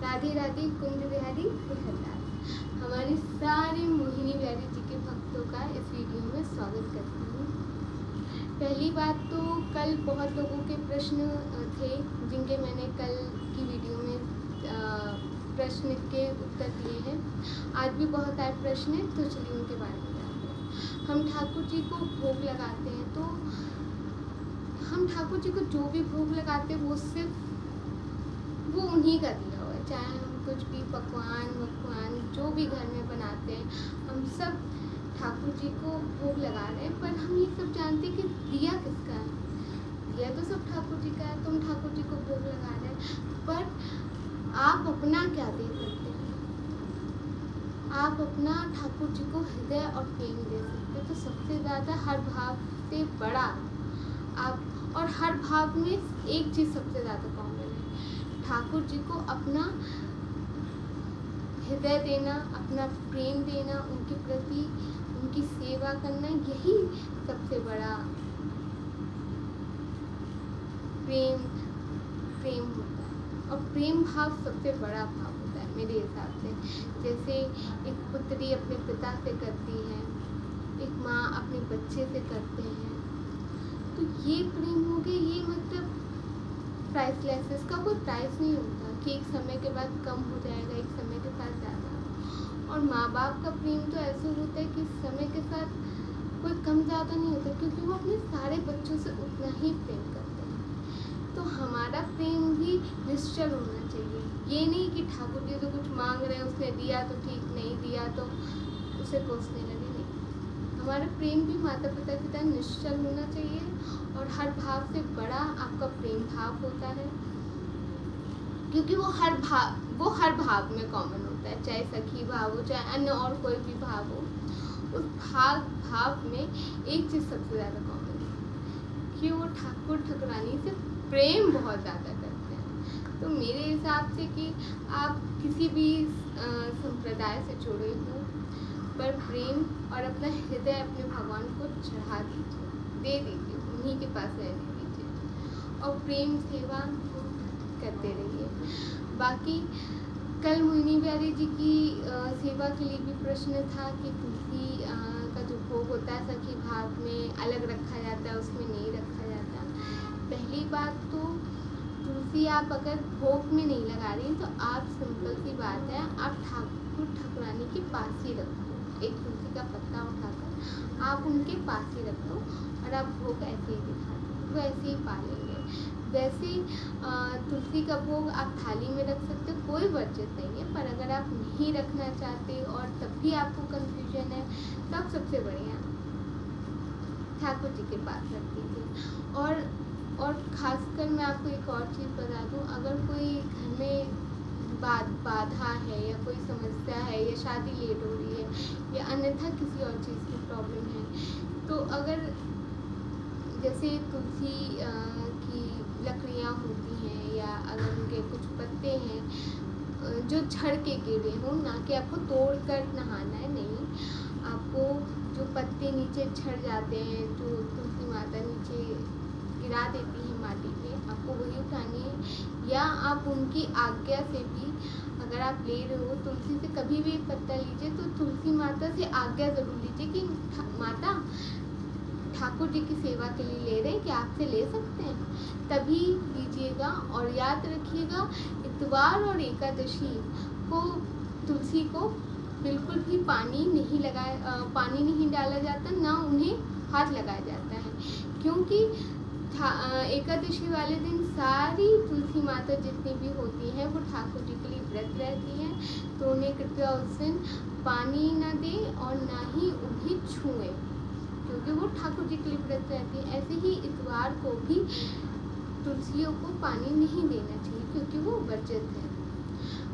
राधे राधे कुंज बिहारी प्रहलाद। हमारी सारे मोहिनी बिहारी जी के भक्तों का इस वीडियो में स्वागत करती हूँ। पहली बात तो कल बहुत लोगों के प्रश्न थे जिनके मैंने कल की वीडियो में प्रश्न के उत्तर दिए हैं। आज भी बहुत सारे प्रश्न हैं, तो चलिए उनके बारे में जानते हैं। हम ठाकुर जी को भोग लगाते हैं, तो हम ठाकुर जी को जो भी भोग लगाते हैं वो सिर्फ वो उन्हीं का दिया हुआ है। चाहे हम कुछ भी पकवान जो भी घर में बनाते हैं, हम सब ठाकुर जी को भोग लगा रहे हैं। पर हम ये सब जानते हैं कि दिया किसका है। दिया तो सब ठाकुर जी का है, तो हम ठाकुर जी को भोग लगा रहे हैं। पर आप अपना क्या दे सकते हैं? आप अपना ठाकुर जी को हृदय और प्रेम दे सकते हैं। तो सबसे ज़्यादा हर भाव से बड़ा आप, और हर भाव में एक चीज़ सबसे ज़्यादा कॉमन है, ठाकुर जी को अपना हृदय देना, अपना प्रेम देना, उनके प्रति उनकी सेवा करना, यही सबसे बड़ा प्रेम होता है। और प्रेम भाव सबसे बड़ा भाव होता है मेरे हिसाब से। जैसे एक पुत्री अपने पिता से करती है, एक माँ अपने बच्चे से करते हैं, तो ये प्रेम हो गया। ये मतलब प्राइसलेस, इसका कोई प्राइस नहीं होता कि एक समय के बाद कम हो जाएगा, एक समय के साथ ज़्यादा। और माँ बाप का प्रेम तो ऐसे होता है कि समय के साथ कोई कम ज़्यादा नहीं होता, क्योंकि वो अपने सारे बच्चों से उतना ही प्रेम करते हैं। तो हमारा प्रेम भी निश्चल होना चाहिए। ये नहीं कि ठाकुर जी तो कुछ मांग रहे हैं, उसने दिया तो ठीक, नहीं दिया तो उसे कोसने लगे। नहीं, हमारा प्रेम भी माता पिता की तरह निश्चल होना चाहिए। और हर भाव से बड़ा आपका प्रेम भाव होता है, क्योंकि वो हर भाव में कॉमन होता है। चाहे सखी भाव हो, चाहे अन्य और कोई भी भाव हो, उस भाव में एक चीज़ सबसे ज़्यादा कॉमन है कि वो ठाकुर ठाकुरानी से प्रेम बहुत ज़्यादा करते हैं। तो मेरे हिसाब से कि आप किसी भी संप्रदाय से जुड़े हो, पर प्रेम और अपना हृदय अपने भगवान को चढ़ा दीजिए, दे दीजिए, उन्हीं के पास रहने दीजिए और प्रेम सेवा करते रहिए। बाकी कल मोहिनी बिहारी जी की सेवा के लिए भी प्रश्न था कि तुलसी का जो भोग होता है सखी भाव में अलग रखा जाता है, उसमें नहीं रखा जाता। पहली बात तो तुलसी आप अगर भोग में नहीं लगा रही हैं, तो आप सिंपल सी बात है, आप ठाकुर ठाकुरानी के पास ही रखो। एक तुलसी का पत्ता उठाकर आप उनके पास ही रख दो और आप भोग ऐसे ही दिखा दो, वो ऐसे ही पा लेंगे। वैसे तुलसी का भोग आप थाली में रख सकते हो, कोई वर्जित नहीं है। पर अगर आप नहीं रखना चाहते और तब भी आपको कंफ्यूजन है, तो आप सबसे बढ़िया ठाकुर जी के पास रख दीजिए। और खासकर मैं आपको एक और चीज़ बता दूँ, अगर कोई घर में बाधा है या कोई समस्या है या शादी लेट हो रही है या अन्यथा किसी और चीज़ की प्रॉब्लम है, तो अगर जैसे तुलसी की लकड़ियाँ होती हैं या अगर उनके कुछ पत्ते हैं जो झड़ के गिरे हों, ना कि आपको तोड़ कर नहाना है, नहीं, आपको जो पत्ते नीचे झड़ जाते हैं, जो तुलसी माता नीचे गिरा देती है माटी में, आपको वही उठानी है। या आप उनकी आज्ञा से भी अगर आप ले रहे हो तुलसी से कभी भी एक पत्ता लीजिए, तो तुलसी माता से आज्ञा ज़रूर लीजिए कि माता ठाकुर जी की सेवा के लिए ले रहे हैं, कि आपसे ले सकते हैं, तभी लीजिएगा। और याद रखिएगा, इतवार और एकादशी को तुलसी को बिल्कुल भी पानी नहीं डाला जाता, ना उन्हें हाथ लगाया जाता है, क्योंकि एकादशी वाले दिन सारी तुलसी माता जितनी भी होती हैं वो ठाकुर जी के लिए व्रत रहती हैं। तो उन्हें कृपया उस दिन पानी ना दें और ना ही उन्हें छुएं, क्योंकि वो ठाकुर जी के लिए व्रत रहती है। ऐसे ही इतवार को भी तुलसियों को पानी नहीं देना चाहिए, क्योंकि वो वर्जित है।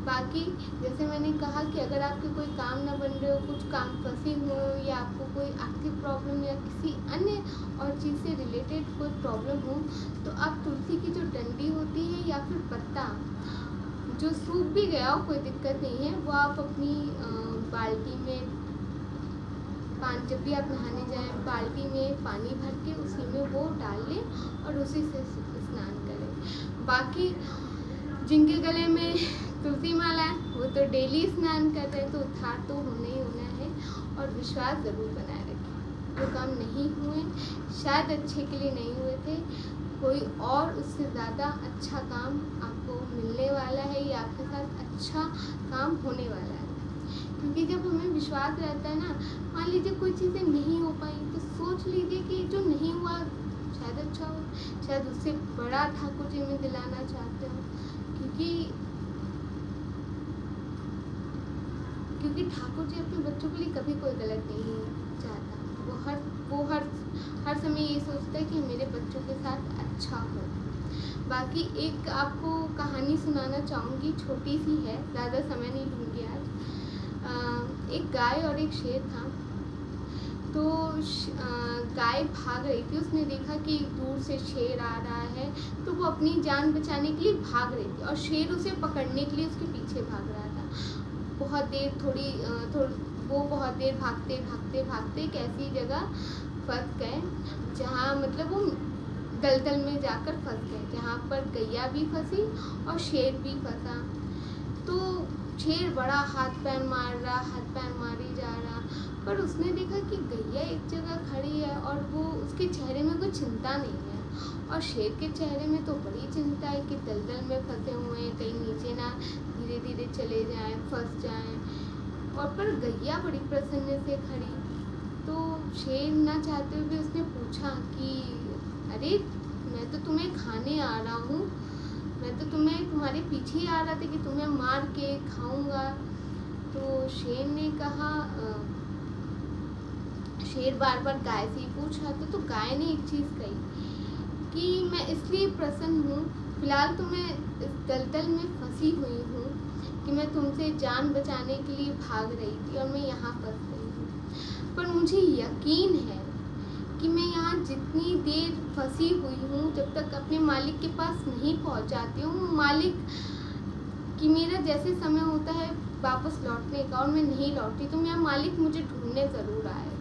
बाकी जैसे मैंने कहा कि अगर आपके कोई काम ना बन रहे हो, कुछ काम फंसे हो, या आपको कोई आर्थिक प्रॉब्लम या किसी अन्य और चीज़ से रिलेटेड कोई प्रॉब्लम हो, तो आप तुलसी की जो डंडी होती है या फिर पत्ता जो सूख भी गया हो, कोई दिक्कत नहीं है, वो आप अपनी बाल्टी में जब भी आप नहाने जाएं, बाल्टी में पानी भर के उसी में वो डाल लें और उसी से स्नान करें। बाकी जिनके गले में तुलसी माला है वो तो डेली स्नान कर रहे हैं, तो उद्धार तो होना ही होना है। और विश्वास ज़रूर बनाए रखें। जो काम नहीं हुए शायद अच्छे के लिए नहीं हुए थे, कोई और उससे ज़्यादा अच्छा काम आपको मिलने वाला है या आपके साथ अच्छा काम होने वाला है। क्योंकि जब हमें विश्वास रहता है ना, मान लीजिए कोई चीज़ें नहीं हो पाई तो सोच लीजिए कि जो नहीं हुआ शायद अच्छा हो, शायद उससे बड़ा ठाकुर जी में दिलाना चाहते हो। क्योंकि ठाकुर जी अपने बच्चों के लिए कभी कोई गलत नहीं चाहता। वो हर समय ये सोचता है कि मेरे बच्चों के साथ अच्छा हो। बाकी एक आपको कहानी सुनाना चाहूँगी, छोटी सी है, ज़्यादा समय नहीं लूँगी आज। एक गाय और एक शेर था। तो गाय भाग रही थी, उसने देखा कि दूर से शेर आ रहा है, तो वो अपनी जान बचाने के लिए भाग रही थी और शेर उसे पकड़ने के लिए उसके पीछे भाग रहा था। बहुत देर भागते एक ऐसी जगह फंस गए जहाँ मतलब वो दलदल में जाकर फंस गए, जहाँ पर गैया भी फंसी और शेर भी फंसा। तो शेर बड़ा हाथ पैर मारी जा रहा, पर उसने देखा कि गैया एक जगह खड़ी है और वो उसके चेहरे में कोई चिंता नहीं है, और शेर के चेहरे में तो बड़ी चिंता है कि दलदल में फंसे हुए हैं, कहीं नीचे ना धीरे धीरे चले जाएं, फंस जाएं। और पर गैया बड़ी प्रसन्न से खड़ी। तो शेर ना चाहते हुए उसने पूछा कि अरे मैं तो तुम्हें खाने आ रहा हूँ, मैं तो तुम्हारे पीछे ही आ रहा था कि तुम्हें मार के खाऊंगा। तो शेर ने कहा शेर बार बार गाय से ही पूछ रहा था। तो गाय ने एक चीज़ कही कि मैं इसलिए प्रसन्न हूँ, फिलहाल तो मैं इस दलदल में फंसी हुई हूँ कि मैं तुमसे जान बचाने के लिए भाग रही थी और मैं यहाँ फंस गई हूँ। पर मुझे यकीन है कि मैं यहाँ जितनी देर फंसी हुई हूँ, जब तक अपने मालिक के पास नहीं पहुँच जाती हूँ, मालिक कि मेरा जैसे समय होता है वापस लौटने का और मैं नहीं लौटती, तो मेरा मालिक मुझे ढूंढने ज़रूर आएगा।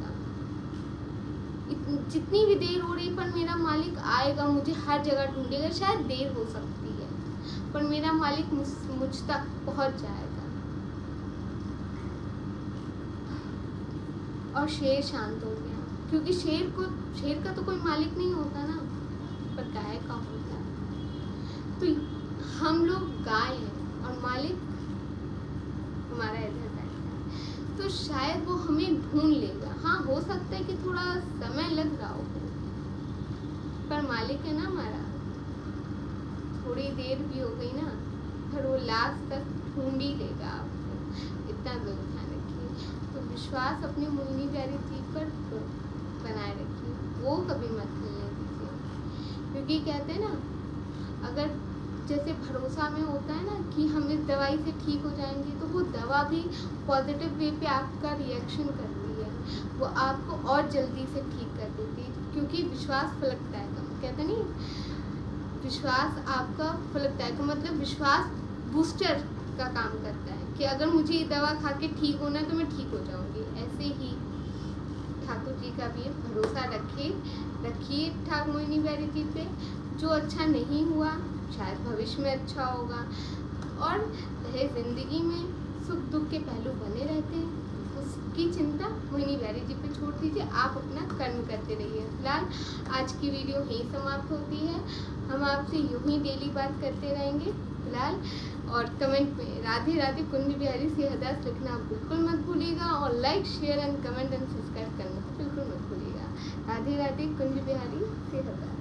जितनी भी देर हो रही, पर मेरा मालिक आएगा, मुझे हर जगह ढूंढेगा। शायद देर हो सकती है, पर मेरा मालिक मुझ तक पहुँच जाएगा। और शेर शांत हो गया, क्योंकि शेर का तो कोई मालिक नहीं होता ना, पर गाय का होता है। तो हम लोग गाय हैं और मालिक हमारा इधर बैठा है, तो शायद वो हमें ढूंढ लेगा। हाँ, हो सकता है कि थोड़ा समय लग रहा हो, पर मालिक है ना हमारा, थोड़ी देर भी हो गई ना, पर वो लास्ट तक ढूंढ ही लेगा आपको। इतना जरूर ध्यान रखिए। तो विश्वास अपनी मोहिनी प्यारी चीज पर बनाए रखिए, वो कभी मत हिलने दीजिए। क्योंकि कहते हैं ना, अगर जैसे भरोसा में होता है ना कि हम इस दवाई से ठीक हो जाएंगे, तो वो दवा भी पॉजिटिव वे पे आपका रिएक्शन करती है, वो आपको और जल्दी से ठीक कर देती है। क्योंकि विश्वास फलकता है, कहते नहीं, विश्वास आपका फलकता है, मतलब विश्वास बूस्टर का काम करता है कि अगर मुझे ये दवा खा के ठीक होना है तो मैं ठीक हो जाऊंगी। ऐसे ही ठाकुर जी का भी भरोसा रखिए ठाक मोहिनी प्यारी जी पे। जो अच्छा नहीं हुआ शायद भविष्य में अच्छा होगा। और जिंदगी में सुख दुख के पहलू बने रहते हैं, उसकी चिंता मोहिनी प्यारी जी पे छोड़ दीजिए, आप अपना कर्म करते रहिए। फिलहाल आज की वीडियो यहीं समाप्त होती है। हम आपसे यूं ही डेली बात करते रहेंगे फिलहाल। और कमेंट में राधे राधे कुंज बिहारी सिंहदास लिखना बिल्कुल मत भूलिएगा, और like share and comment and subscribe करना बिल्कुल मत भूलिएगा। राधे राधे कुंज बिहारी सिंहदास।